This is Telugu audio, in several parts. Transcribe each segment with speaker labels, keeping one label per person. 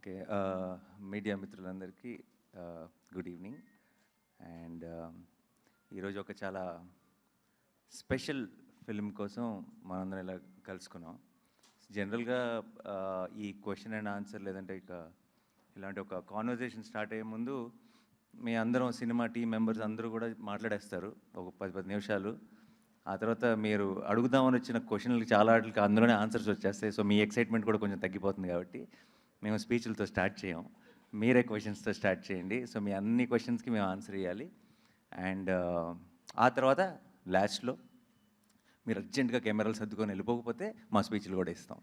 Speaker 1: ఓకే. మీడియా మిత్రులందరికీ గుడ్ ఈవినింగ్. అండ్ ఈరోజు ఒక చాలా స్పెషల్ ఫిల్మ్ కోసం మనందరం ఇలా కలుసుకున్నాం. జనరల్గా ఈ క్వశ్చన్ అండ్ ఆన్సర్ లేదంటే ఇలాంటి ఒక కాన్వర్జేషన్ స్టార్ట్ అయ్యే ముందు మీ అందరం సినిమా టీం మెంబర్స్ అందరూ కూడా మాట్లాడేస్తారు ఒక 10 నిమిషాలు. ఆ తర్వాత మీరు అడుగుదామని వచ్చిన క్వశ్చన్లకి చాలా వాటికి అందులోనే ఆన్సర్స్ వచ్చేస్తాయి. సో మీ ఎక్సైట్మెంట్ కూడా కొంచెం తగ్గిపోతుంది కాబట్టి మేము స్పీచ్లతో స్టార్ట్ చేయం, మీరే క్వశ్చన్స్తో స్టార్ట్ చేయండి. సో మీ అన్ని క్వశ్చన్స్కి మేము ఆన్సర్ ఇవ్వాలి. అండ్ ఆ తర్వాత లాస్ట్లో మీరు అర్జెంటుగా కెమెరాలు సర్దుకొని వెళ్ళిపోకపోతే మా స్పీచ్లు కూడా ఇస్తాం.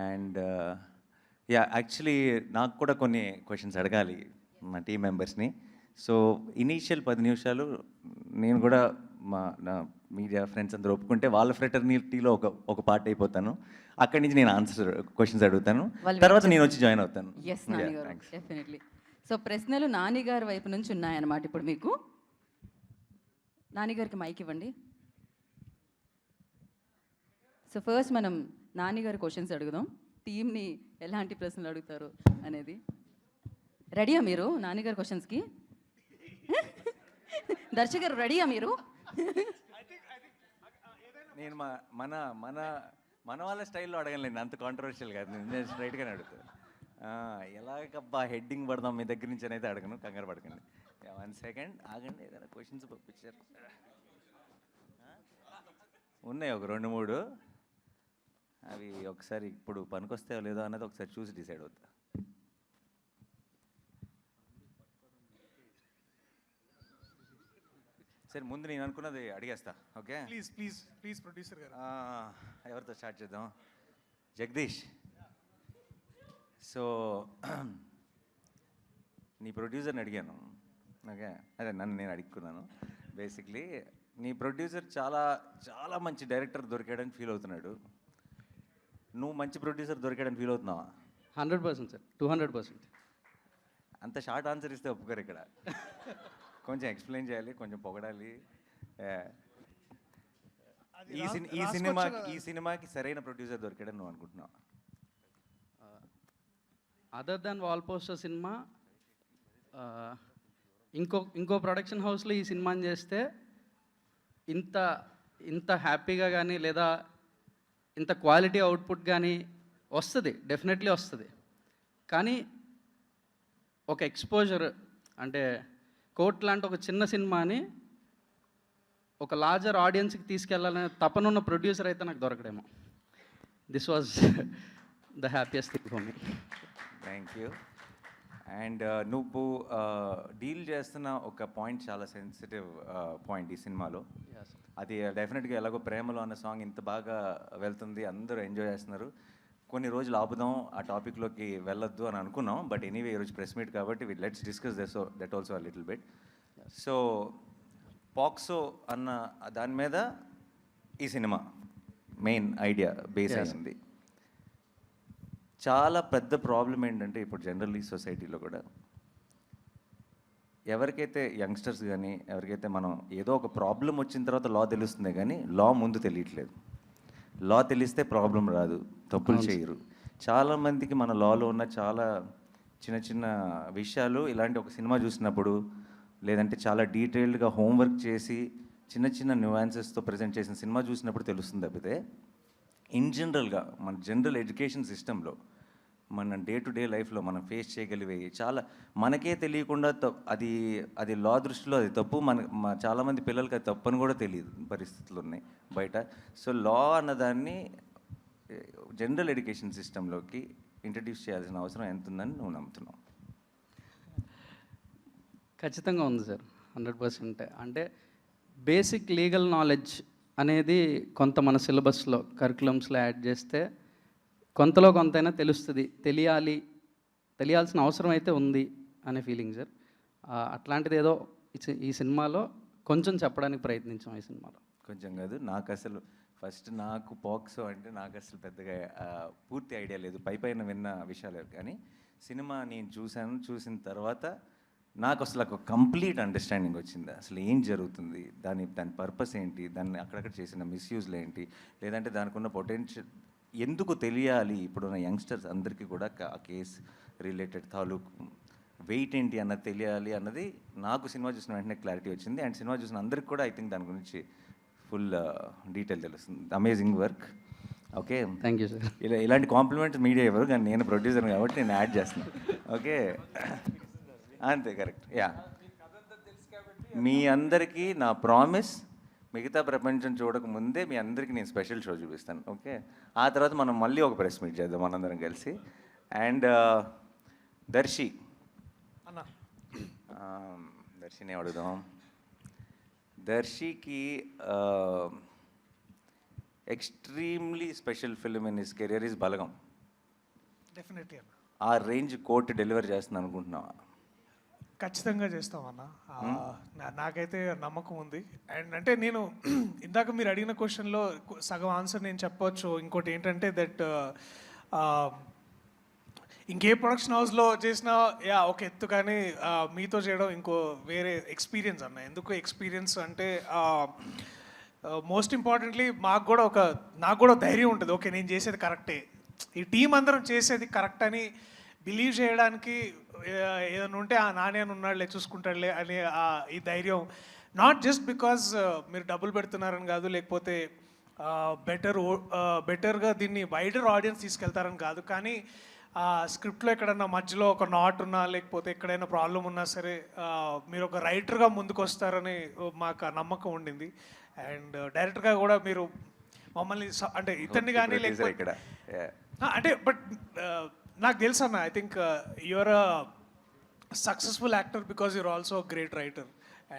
Speaker 1: అండ్ యాక్చువల్లీ నాకు కూడా కొన్ని క్వశ్చన్స్ అడగాలి మా టీం మెంబర్స్ని. సో ఇనీషియల్ 10 నిమిషాలు నేను కూడా నా మీడియా ఫ్రెండ్స్ అందరూ ఒప్పుకుంటే వాళ్ళ ఫ్రెటర్నిటీలో ఒక పార్ట్ అయిపోతాను. అక్కడి నుంచి నేను ఆన్సర్ క్వశ్చన్స్ అడుగుతాను, తర్వాత నేను వచ్చి జాయిన్ అవుతాను.
Speaker 2: డెఫినెట్లీ. సో ప్రశ్నలు నానిగారి వైపు నుంచి ఉన్నాయన్నమాట. ఇప్పుడు మీకు నానిగారికి మైక్ ఇవ్వండి. సో ఫస్ట్ మనం నానిగారి క్వశ్చన్స్ అడుగుదాం. టీమ్ని ఎలాంటి ప్రశ్నలు అడుగుతారు అనేది. రెడీయా మీరు నానిగారి క్వశ్చన్స్కి? దర్శకరు రెడీయా మీరు?
Speaker 1: నేను మన మన మన వాళ్ళ స్టైల్లో అడగలేండి, అంత కాంట్రవర్షియల్ కాదు. నేను స్ట్రైట్గానే అడుగుతాను. ఎలాగబ్బా హెడ్డింగ్ పడదాం మీ దగ్గర నుంచి అనేది అడగను, కంగారు పడకండి. 1 సెకండ్ ఆగండి. ఏదైనా క్వశ్చన్స్ పంపించారు ఉన్నాయి ఒక 2-3. అవి ఒకసారి ఇప్పుడు పనికొస్తాయో లేదో అన్నది ఒకసారి చూసి డిసైడ్ అవుతా. సరే ముందు నేను అనుకున్నది అడిగేస్తా. Okay,
Speaker 3: please please please producer గారు.
Speaker 1: ఎవరితో స్టార్ట్ చేద్దాం? జగదీష్. సో నీ ప్రొడ్యూసర్ని అడిగాను. ఓకే, అదే నన్ను నేను అడుక్కున్నాను. బేసిక్లీ నీ ప్రొడ్యూసర్ చాలా చాలా మంచి డైరెక్టర్ దొరికాడని ఫీల్ అవుతున్నాడు. నువ్వు మంచి ప్రొడ్యూసర్ దొరికాడని ఫీల్ అవుతున్నావా?
Speaker 4: 100% సార్, 200%.
Speaker 1: అంత షార్ట్ ఆన్సర్ ఇస్తే ఒప్పుకోరు ఇక్కడ. కొంచెం ఎక్స్ప్లెయిన్ చేయాలి, కొంచెం పొగడాలి. ఈ సినిమాకి సరైన ప్రొడ్యూసర్ దొరికాడని నువ్వు అనుకుంటున్నావు?
Speaker 4: Other than wall poster cinema ఇంకో ప్రొడక్షన్ హౌస్లో ఈ సినిమాని చేస్తే ఇంత హ్యాపీగా కానీ లేదా ఇంత క్వాలిటీ అవుట్పుట్ కానీ వస్తుంది, డెఫినెట్లీ వస్తుంది. కానీ ఒక ఎక్స్పోజర్ అంటే కోట్ లాంటి ఒక చిన్న సినిమాని ఒక లార్జర్ ఆడియన్స్కి తీసుకెళ్లాలనే తపనున్న ప్రొడ్యూసర్ అయితే నాకు దొరకడేమో. This was the happiest thing for me.
Speaker 1: Thank you. And నువ్వు డీల్ చేస్తున్న ఒక పాయింట్ చాలా సెన్సిటివ్ పాయింట్ ఈ సినిమాలో. అది డెఫినెట్గా ఎలాగో ప్రేమలో అన్న సాంగ్ ఇంత బాగా వెళ్తుంది, అందరూ ఎంజాయ్ చేస్తున్నారు. కొన్ని రోజులు ఆపుదాం, ఆ టాపిక్లోకి వెళ్ళొద్దు అని అనుకున్నాం. బట్ ఎనీవే ఈరోజు ప్రెస్ మీట్ కాబట్టి let's discuss that also a little bit. So POCSO అన్న దాని మీద ఈ సినిమా మెయిన్ ఐడియా బేస్ అయింది. చాలా పెద్ద ప్రాబ్లం ఏంటంటే ఇప్పుడు జనరల్లీ సొసైటీలో కూడా ఎవరికైతే యంగ్స్టర్స్ కానీ ఎవరికైతే మనం ఏదో ఒక ప్రాబ్లం వచ్చిన తర్వాత లా తెలుస్తుంది కానీ లా ముందు తెలియట్లేదు. లా తెలిస్తే ప్రాబ్లం రాదు, తప్పులు చేయరు. చాలామందికి మన లాలో ఉన్న చాలా చిన్న చిన్న విషయాలు ఇలాంటి ఒక సినిమా చూసినప్పుడు లేదంటే చాలా డీటెయిల్డ్గా హోంవర్క్ చేసి చిన్న చిన్న న్యూయాన్సెస్తో ప్రజెంట్ చేసిన సినిమా చూసినప్పుడు తెలుస్తుంది. తప్పితే ఇన్ జనరల్గా మన జనరల్ ఎడ్యుకేషన్ సిస్టంలో మన డే టు డే లైఫ్లో మనం ఫేస్ చేయగలిగేవి చాలా మనకే తెలియకుండా అది లా దృష్టిలో అది తప్పు. చాలామంది పిల్లలకి అది తప్పు అని కూడా తెలియదు పరిస్థితులు ఉన్నాయి బయట. సో లా అన్నదాన్ని జనరల్ ఎడ్యుకేషన్ సిస్టంలోకి ఇంట్రడ్యూస్ చేయాల్సిన అవసరం ఎంత ఉందని నువ్వు నమ్ముతున్నావు?
Speaker 4: ఖచ్చితంగా ఉంది సార్, 100%. అంటే బేసిక్ లీగల్ నాలెడ్జ్ అనేది కొంత మన సిలబస్లో కరికులమ్స్లో యాడ్ చేస్తే కొంతలో కొంతైనా తెలుస్తుంది. తెలియాల్సిన అవసరం అయితే ఉంది అనే ఫీలింగ్ సార్. అట్లాంటిది ఏదో ఈ సినిమాలో కొంచెం చెప్పడానికి ప్రయత్నించాం. ఈ సినిమాలో
Speaker 1: కొంచెం కాదు, నాకు పాక్సో అంటే నాకు అసలు పెద్దగా పూర్తి ఐడియా లేదు, పైన విన్న విషయాలు. కానీ సినిమా నేను చూసిన తర్వాత నాకు అసలు ఒక కంప్లీట్ అండర్స్టాండింగ్ వచ్చింది. అసలు ఏం జరుగుతుంది, దాని పర్పస్ ఏంటి, దాన్ని అక్కడక్కడ చేసిన మిస్యూజ్లు ఏంటి, లేదంటే దానికి ఉన్న పొటెన్షియల్ ఎందుకు తెలియాలి ఇప్పుడున్న యంగ్స్టర్స్ అందరికీ కూడా ఆ కేసు రిలేటెడ్ తాలూకు వెయిట్ ఏంటి అన్నది తెలియాలి అన్నది నాకు సినిమా చూసిన వెంటనే క్లారిటీ వచ్చింది. అండ్ సినిమా చూసిన అందరికి కూడా ఐ థింక్ దాని గురించి ఫుల్ డీటెయిల్ తెలుస్తుంది. Amazing work. Okay,
Speaker 4: thank you sir.
Speaker 1: ఇలాంటి కాంప్లిమెంట్స్ మీడియా ఇవ్వరు, కానీ నేను ప్రొడ్యూసర్ కాబట్టి నేను యాడ్ చేస్తున్నాను. ఓకే, అంతే, కరెక్ట్. యా, మీ అందరికీ నా ప్రామిస్, మిగతా ప్రపంచం చూడక ముందే మీ అందరికీ నేను స్పెషల్ షో చూపిస్తాను. ఓకే, ఆ తర్వాత మనం మళ్ళీ ఒక ప్రెస్ మీట్ చేద్దాం మనందరం కలిసి. అండ్ దర్శి
Speaker 3: అన్న
Speaker 1: దర్శిని అడుగుదాం. దర్శికి extremely special film in his career is Balagam.
Speaker 3: Definitely అన్న,
Speaker 1: ఆ రేంజ్ కోర్టు డెలివర్ చేస్తున్నాను అనుకుంటున్నావా?
Speaker 3: ఖచ్చితంగా చేస్తామన్న. నాకైతే నమ్మకం ఉంది. అండ్ అంటే నేను ఇందాక మీరు అడిగిన క్వశ్చన్లో సగం ఆన్సర్ నేను చెప్పవచ్చు. ఇంకోటి ఏంటంటే దట్ ఇంకే ప్రొడక్షన్ హౌస్లో చేసినా ఒక ఎత్తు, కానీ మీతో చేయడం ఇంకో వేరే ఎక్స్పీరియన్స్ అన్న. ఎందుకు ఎక్స్పీరియన్స్ అంటే మోస్ట్ ఇంపార్టెంట్లీ నాకు కూడా ధైర్యం ఉంటుంది. ఓకే, నేను చేసేది కరెక్టే, ఈ టీం అందరం చేసేది కరెక్ట్ అని బిలీవ్ చేయడానికి ఏదైనా ఉంటే ఆ నాని అని ఉన్నాడులే, చూసుకుంటాడులే అనే ఈ ధైర్యం. నాట్ జస్ట్ బికాజ్ మీరు డబ్బులు పెడుతున్నారని కాదు, లేకపోతే బెటర్గా దీన్ని వైడర్ ఆడియన్స్ తీసుకెళ్తారని కాదు, కానీ స్క్రిప్ట్లో ఎక్కడన్నా మధ్యలో ఒక నాట్ ఉన్నా, లేకపోతే ఎక్కడైనా ప్రాబ్లం ఉన్నా సరే మీరు ఒక రైటర్గా ముందుకు వస్తారని మాకు ఆ నమ్మకం ఉండింది. అండ్ డైరెక్టర్గా కూడా మీరు మమ్మల్ని అంటే ఇతన్ని కానీ లేకపోతే
Speaker 1: ఇక్కడ
Speaker 3: అంటే బట్ నాకు తెలుసు అన్న, I think your a successful actor because your also great writer.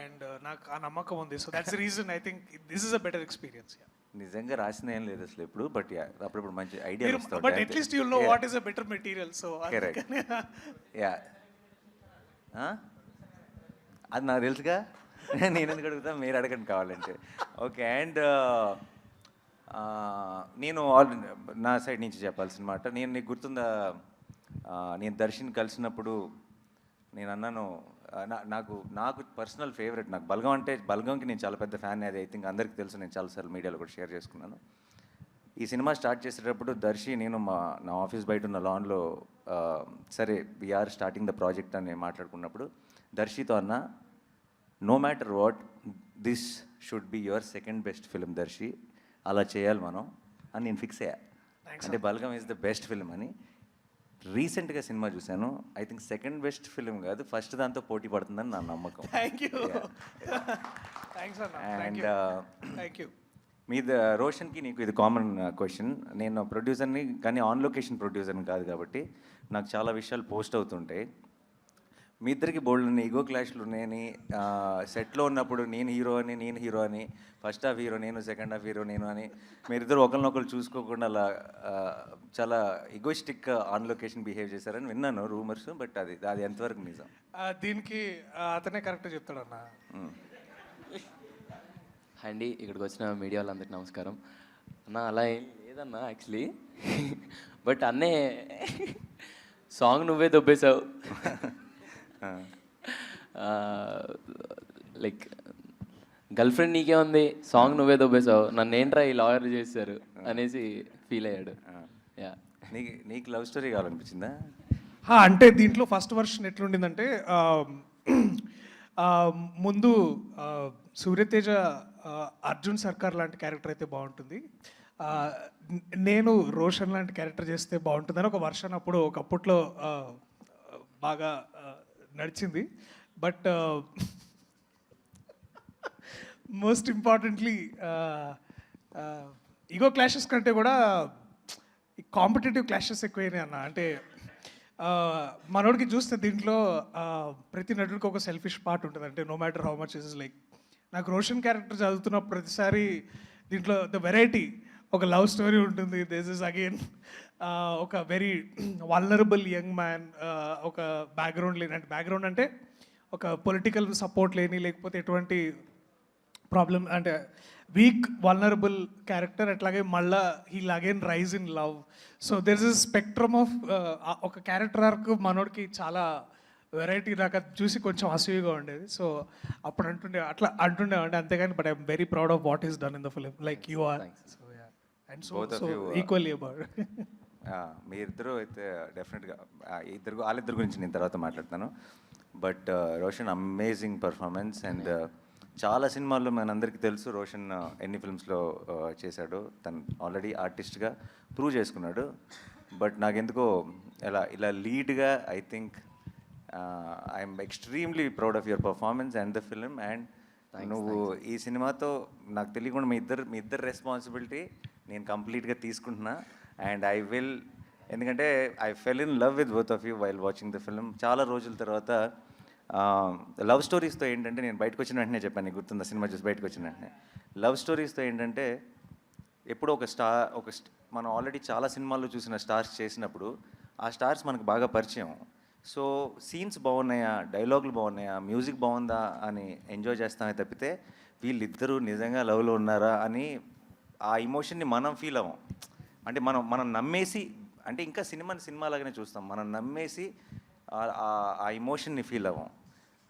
Speaker 3: And నాకు ఆ నమ్మకం ఉంది. So that's the reason I think this is a better experience.
Speaker 1: నిజంగా రాసిన ఏం లేదు అసలు ఎప్పుడు, బట్ అప్పుడప్పుడు మంచి ఐడియా వస్తాయి.
Speaker 3: But at least you know what is a better material. So
Speaker 1: yeah, అది నాకు తెలుసుగా, నేను ఎందుకు అడుగుతా, మీరు అడగండి కావాలంటే. ఓకే, అండ్ నేను నా సైడ్ నుంచి చెప్పాల్సిన మాట, నేను నీకు గుర్తుందా, నేను దర్శన్ కలిసినప్పుడు నేను అన్నాను, నాకు పర్సనల్ ఫేవరెట్, నాకు బలగం అంటే, బలగంకి నేను చాలా పెద్ద ఫ్యాన్. అది ఐ థింక్ అందరికీ తెలుసు, నేను చాలాసార్లు మీడియాలో కూడా షేర్ చేసుకున్నాను. ఈ సినిమా స్టార్ట్ చేసేటప్పుడు దర్శి నేను నా ఆఫీస్ బయట ఉన్న లాన్లో సరే వీఆర్ స్టార్టింగ్ ద ప్రాజెక్ట్ అని మాట్లాడుకున్నప్పుడు దర్శితో అన్న, no matter what, this should be your second best film Darshi, అలా చేయాలి మనం అని నేను ఫిక్స్ అయ్యా. అంటే Balagam is the best film అని. రీసెంట్గా సినిమా చూశాను, I think second best film కాదు, ఫస్ట్ దాంతో పోటీ పడుతుందని నా నమ్మకం.
Speaker 3: Thank you. థ్యాంక్స్ అన్న.
Speaker 1: And
Speaker 3: thank you.
Speaker 1: మీ రోషన్కి నీకు ఇది కామన్ క్వశ్చన్. నేను ప్రొడ్యూసర్ని, కానీ ఆన్ లొకేషన్ ప్రొడ్యూసర్ని కాదు కాబట్టి నాకు చాలా విషయాలు పోస్ట్ అవుతుంటాయి. మీ ఇద్దరికి బోల్డ్ ఈగో క్లాష్లు ఉన్నాయని, సెట్లో ఉన్నప్పుడు నేను హీరో అని, ఫస్ట్ హాఫ్ హీరో నేను, సెకండ్ హాఫ్ హీరో నేను అని మీరిద్దరు ఒకరినొకరు చూసుకోకుండా అలా చాలా ఈగోయిస్టిక్ ఆన్ లొకేషన్ బిహేవ్ చేశారని విన్నాను రూమర్స్, బట్ అది ఎంతవరకు నిజం?
Speaker 3: దీనికి అతనే కరెక్ట్ చెప్తాడన్న.
Speaker 5: అండి, ఇక్కడికి వచ్చిన మీడియా వాళ్ళందరికీ నమస్కారం అన్న. అలా ఏం లేదన్నా యాక్చువల్లీ, బట్ అన్నే సాంగ్ నువ్వే దొబ్బేశావు. లైక్ గర్ల్ ఫ్రెండ్ నీకే ఉంది, సాంగ్ నువ్వే దొబ్బేశావు, నన్ను ఏంట్రా ఈ లాయర్ చేశారు అనేసి ఫీల్ అయ్యాడు. యా,
Speaker 1: నీకు లవ్ స్టోరీ కావాలనిపించిందా?
Speaker 3: అంటే దీంట్లో ఫస్ట్ వర్షన్ ఎట్లుండిందంటే ముందు సూర్యతేజ అర్జున్ సర్కార్ లాంటి క్యారెక్టర్ అయితే బాగుంటుంది, నేను రోషన్ లాంటి క్యారెక్టర్ చేస్తే బాగుంటుందని ఒక వర్షన్ అప్పుడు ఒకప్పట్లో బాగా నడిచింది. But most importantly ego clashes కంటే కూడా కాంపిటేటివ్ క్లాషెస్ ఎక్కువైనాయి అన్న. అంటే మనోడికి చూస్తే దీంట్లో ప్రతి నటుడికి ఒక సెల్ఫిష్ పార్ట్ ఉంటుంది. అంటే no matter how much is like, నాకు రోషన్ క్యారెక్టర్ చదువుతున్న ప్రతిసారి దీంట్లో ద వెరైటీ, ఒక లవ్ స్టోరీ ఉంటుంది, దిస్ ఇస్ అగైన్ ఒక వెరీ వల్నరబుల్ యంగ్ మ్యాన్, ఒక బ్యాక్గ్రౌండ్ లేని, అంటే బ్యాక్గ్రౌండ్ అంటే ఒక పొలిటికల్ సపోర్ట్ లేని, లేకపోతే ఎటువంటి ప్రాబ్లమ్, అంటే వీక్ వల్నరబుల్ క్యారెక్టర్. అట్లాగే మళ్ళా heal again rise in love. So there is spectrum of ఒక క్యారెక్టర్ ఆర్క్ మనోడికి చాలా వెరైటీ. నాకు అది చూసి కొంచెం అసూయగా ఉండేది. సో అప్పుడు అట్లా అంటుండేవండి, అంతేగాని but I'm very proud of what is done in the film, like you are. So yeah, and so equally about.
Speaker 1: మీ ఇద్దరు అయితే డెఫినెట్గా వాళ్ళిద్దరి గురించి నేను తర్వాత మాట్లాడతాను. But Roshan amazing performance and చాలా సినిమాల్లో మనందరికీ తెలుసు రోషన్ ఎన్ని ఫిల్మ్స్లో చేశాడు. తను ఆల్రెడీ ఆర్టిస్ట్గా ప్రూవ్ చేసుకున్నాడు. బట్ నాకెందుకో ఇలా లీడ్గా I think I'm extremely proud of your performance and the film. And నువ్వు ఈ సినిమాతో నాకు తెలియకుండా మీ ఇద్దరు రెస్పాన్సిబిలిటీ నేను కంప్లీట్గా తీసుకుంటున్నా. అండ్ ఐ విల్, ఎందుకంటే I fell in love with both of you while watching the film. చాలా రోజుల తర్వాత లవ్ స్టోరీస్తో ఏంటంటే, నేను బయటకు వచ్చిన వెంటనే చెప్పాను, నీకు గుర్తుందా సినిమా చూసి బయటకు వచ్చిన వెంటనే, లవ్ స్టోరీస్తో ఏంటంటే ఎప్పుడో మనం ఆల్రెడీ చాలా సినిమాల్లో చూసిన స్టార్స్ చేసినప్పుడు ఆ స్టార్స్ మనకు బాగా పరిచయం. సో సీన్స్ బాగున్నాయా, డైలాగులు బాగున్నాయా, మ్యూజిక్ బాగుందా అని ఎంజాయ్ చేస్తామే తప్పితే వీళ్ళిద్దరూ నిజంగా లవ్లో ఉన్నారా అని ఆ ఇమోషన్ని మనం ఫీల్ అవ్వం. అంటే మనం నమ్మేసి, అంటే ఇంకా సినిమాలాగానే చూస్తాం, మనం నమ్మేసి ఆ ఇమోషన్ని ఫీల్ అవ్వం.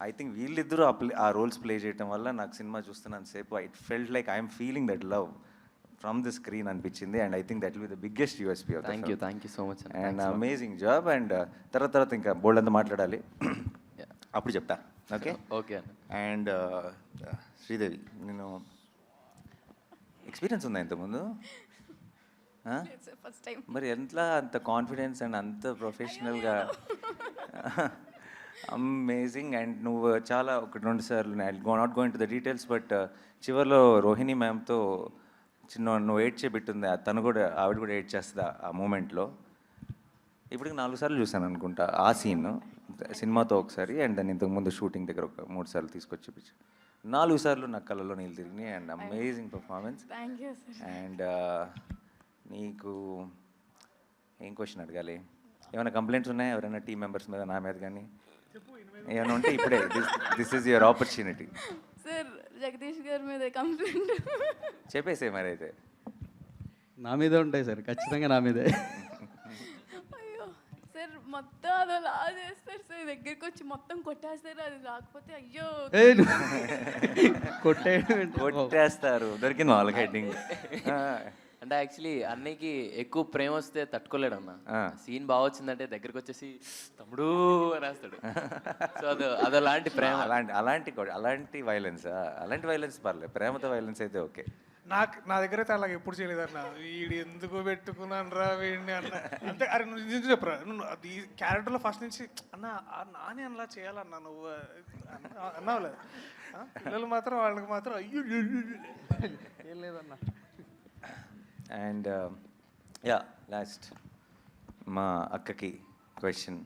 Speaker 1: ఐ థింక్ వీళ్ళిద్దరూ ఆ రోల్స్ ప్లే చేయడం వల్ల నాకు సినిమా చూస్తున్నాను సేపు it felt like I'm feeling that love from the screen అనిపించింది. And I think that will be the biggest USP of
Speaker 5: thank you so much
Speaker 1: and amazing job. And తర్వాత ఇంకా బోల్డ్ అంతా మాట్లాడాలి, అప్పుడు చెప్తా. ఓకే
Speaker 5: ఓకే అన్న.
Speaker 1: అండ్ శ్రీదేవి, నేను ఎక్స్పీరియన్స్ ఉందా ఇంతకుముందు?
Speaker 6: First time.
Speaker 1: మరి ఎంతలా అంత కాన్ఫిడెన్స్ అండ్ అంత ప్రొఫెషనల్గా అమేజింగ్. అండ్ నువ్వు చాలా 1-2 సార్లు not going to the details, but చివరిలో రోహిణి మ్యామ్తో నువ్వు ఏడ్ చేపెట్టుంది, ఆవిడ కూడా ఏడ్ చేస్తుంది ఆ మూమెంట్లో. ఇప్పటికి 4 సార్లు చూసాను అనుకుంటా ఆ సీన్ సినిమాతో ఒకసారి, అండ్ దాన్ని ఇంతకుముందు షూటింగ్ దగ్గర ఒక 3 సార్లు తీసుకొచ్చి చూపించాను. 4 సార్లు నాకు కళ్ళలో నీళ్ళు తిరిగినాయి. And amazing performance.
Speaker 6: Thank you sir.
Speaker 1: And నీకు ఏం క్వశ్చన్ అడగాలి? ఏమైనా కంప్లైంట్స్ ఉన్నాయా ఎవరైనా టీం మెంబర్స్ మీద, నా మీద కానీ ఏమైనా ఉంటే ఇప్పుడే this is your opportunity.
Speaker 6: Sir Jagadish గారి మీద కంప్లైంట్.
Speaker 1: చెప్పేసే మరి అయితే.
Speaker 4: నా మీదే ఉంటాయి సార్, ఖచ్చితంగా నా మీదే.
Speaker 6: అయ్యో సార్, మొత్తం అదలా చేస్తారు సార్, దగ్గరికి వచ్చి మొత్తం కొట్టేస్తారు, అది రాకపోతే అయ్యో
Speaker 1: కొట్టేస్తారు. దొరికింది వాళ్ళకి హెడ్డింగ్.
Speaker 5: అంటే యాక్చువల్లీ అన్నయ్యకి ఎక్కువ ప్రేమ వస్తే తట్టుకోలేడు అన్న. సీన్ బాగా వచ్చిందంటే దగ్గరికి వచ్చేసి తమ్ముడు రాస్తాడు. సో అదలాంటి ప్రేమ.
Speaker 1: అలాంటి వైలెన్స్ పర్లేదు, ప్రేమతో వైలెన్స్ అయితే ఓకే.
Speaker 3: నా దగ్గర అయితే అలాగ ఎప్పుడు చేయలేదన్న. వీడు ఎందుకు పెట్టుకున్నాను రా వీడిని అన్న. అంటే అరే నువ్వు నిజం చెప్పరా, నువ్వు అది క్యారెక్టర్లో ఫస్ట్ నుంచి నాని అలా చేయాలన్నా నువ్వు అన్నావు లేదు. పిల్లలు మాత్రం వాళ్ళకి మాత్రం అయ్యో ఏం లేదన్న.
Speaker 1: అండ్ లాస్ట్ మా అక్కకి క్వశ్చన్.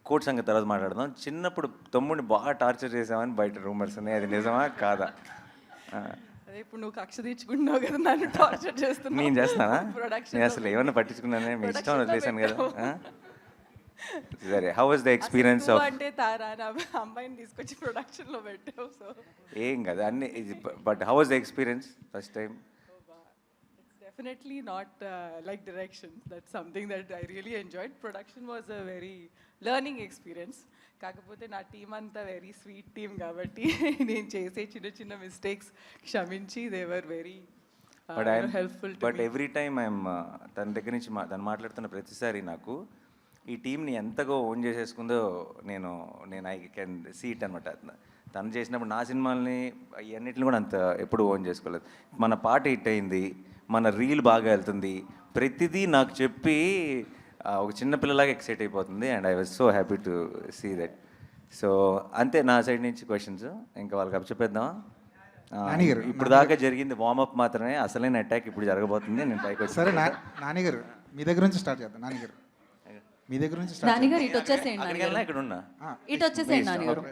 Speaker 1: కోర్ట్ సంగతి తర్వాత మాట్లాడదాం. చిన్నప్పుడు తమ్ముడిని బాగా టార్చర్ చేసామని బయట రూమర్స్ ఉన్నాయి, అది నిజమా కాదా?
Speaker 6: అదే ఇప్పుడు నువ్వు కక్ష తీర్చుకుంటున్నావు కదా, నన్ను టార్చర్ చేస్తున్నావు.
Speaker 1: నేను చేస్తానా?
Speaker 6: ప్రొడక్షన్
Speaker 1: నేను అసలు ఏమన్నా పట్టించుకున్నానే, మీ ఇష్టం వదిలేసాను కదా. సరే, how was the experience of?
Speaker 6: అంటే తారా నా అమ్మాయిని తీసుకొచ్చి ప్రొడక్షన్లో పెట్టావు. సో
Speaker 1: ఏం కదా అన్ని, but how was the experience first time?
Speaker 6: definitely not like direction. That's something that I really enjoyed. Production was a very learning experience. కాకపోతే నా టీం అంతా వెరీ స్వీట్ టీమ్ కాబట్టి నేను చేసే చిన్న మిస్టేక్స్ క్షమించి they were very helpful.
Speaker 1: But every time I'm తన దగ్గర నుంచి తను మాట్లాడుతున్న ప్రతిసారి నాకు ఈ టీంని ఎంతగా ఓన్ చేసేసుకుందో నేను ఐ కెన్ సీ ఇట్ అనమాట. తను చేసినప్పుడు నా సినిమాల్ని ఇవన్నిటిని కూడా అంత ఎప్పుడు ఓన్ చేసుకోలేదు. మన పాట హిట్ అయింది, మన రీల్ బాగా వెళ్తుంది, ప్రతిదీ నాకు చెప్పి ఒక చిన్నపిల్లలాగా ఎక్సైట్ అయిపోతుంది. And I was so happy to see that. So అంతే నా సైడ్ నుంచి క్వశ్చన్స్. ఇంకా వాళ్ళకి అప్పచెప్పేద్దామా? ఇప్పుడు దాకా జరిగింది వార్మప్ మాత్రమే, అసలైన అటాక్ ఇప్పుడు జరగబోతుంది. నేను పైకి వచ్చి
Speaker 7: సరే నానిగారు మీ దగ్గర నుంచి స్టార్ట్ చేద్దాం. నానిగారు మీ దగ్గర నుంచి స్టార్ట్
Speaker 2: నానిగారు ఇటు వచ్చేసేయండి.
Speaker 1: అక్కడికి వెళ్ళినా ఇక్కడ ఉన్నా.
Speaker 2: ఇటు వచ్చేసేయండి నానిగారు.